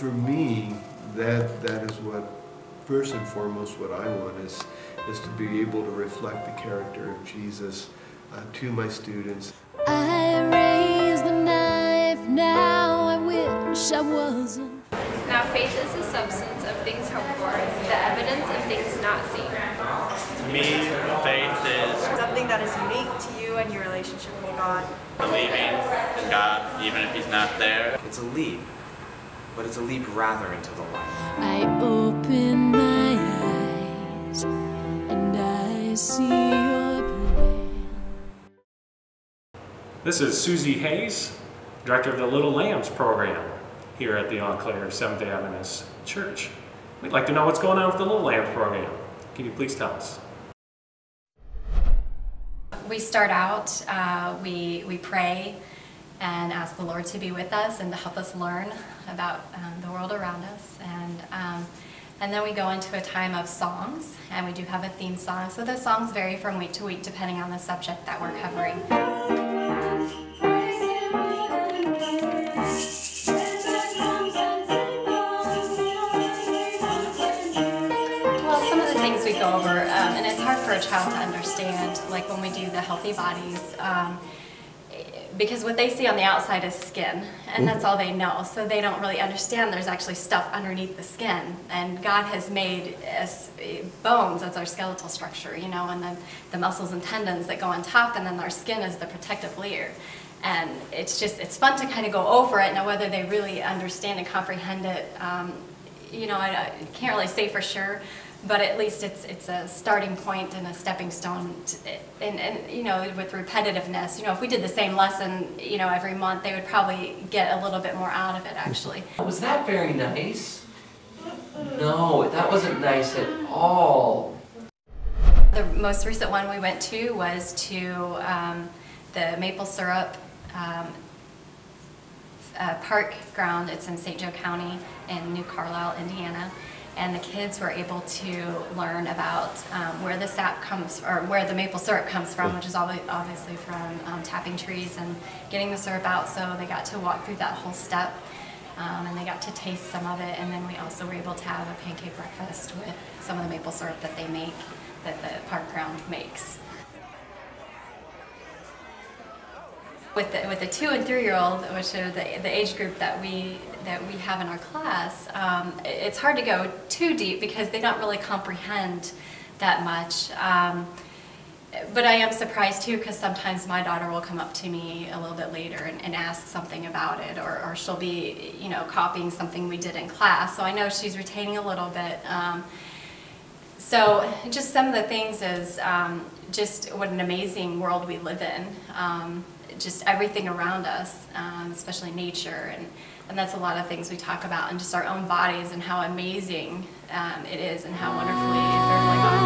for me, that is what, first and foremost, what I want is to be able to reflect the character of Jesus to my students. I raised the knife, now I wish I wasn't. Now faith is the substance of things hoped for, the evidence of things not seen. To me, faith is something that is unique to you and your relationship with God. believing in God even if He's not there. It's a leap, but it's a leap rather into the light. I open my eyes and I see your plan. This is Suzi Hayes, Director of the Little Lambs program here at the Eau Claire Seventh-day Adventist Church. We'd like to know what's going on with the Little Lambs program. Can you please tell us? We start out, we pray and ask the Lord to be with us and to help us learn about the world around us. And then we go into a time of songs, and we do have a theme song. So those songs vary from week to week depending on the subject that we're covering. Well, some of the things we go over, and it's hard for a child to understand, like when we do the healthy bodies, because what they see on the outside is skin, and that's all they know. So they don't really understand there's actually stuff underneath the skin. And God has made us bones, that's our skeletal structure, you know, and then the muscles and tendons that go on top, and then our skin is the protective layer. And it's fun to kind of go over it. Now whether they really understand and comprehend it, you know, I can't really say for sure. But at least it's a starting point and a stepping stone, and you know, with repetitiveness, you know, if we did the same lesson, you know, every month, they would probably get a little bit more out of it, actually. Was that very nice? No, that wasn't nice at all. The most recent one we went to was to the maple syrup park ground. It's in St. Joe County in New Carlisle, Indiana. And the kids were able to learn about where the sap comes, or where the maple syrup comes from, which is obviously from tapping trees and getting the syrup out. So they got to walk through that whole step, and they got to taste some of it. And then we also were able to have a pancake breakfast with some of the maple syrup that they make, that the park ground makes. With the 2- and 3-year-old, which are the age group that we have in our class, it's hard to go too deep because they don't really comprehend that much. But I am surprised too, because sometimes my daughter will come up to me a little bit later and ask something about it, or she'll be, you know, copying something we did in class. So I know she's retaining a little bit. So just some of the things is just what an amazing world we live in. Just everything around us, especially nature, and that's a lot of things we talk about, and just our own bodies and how amazing it is and how wonderfully they're like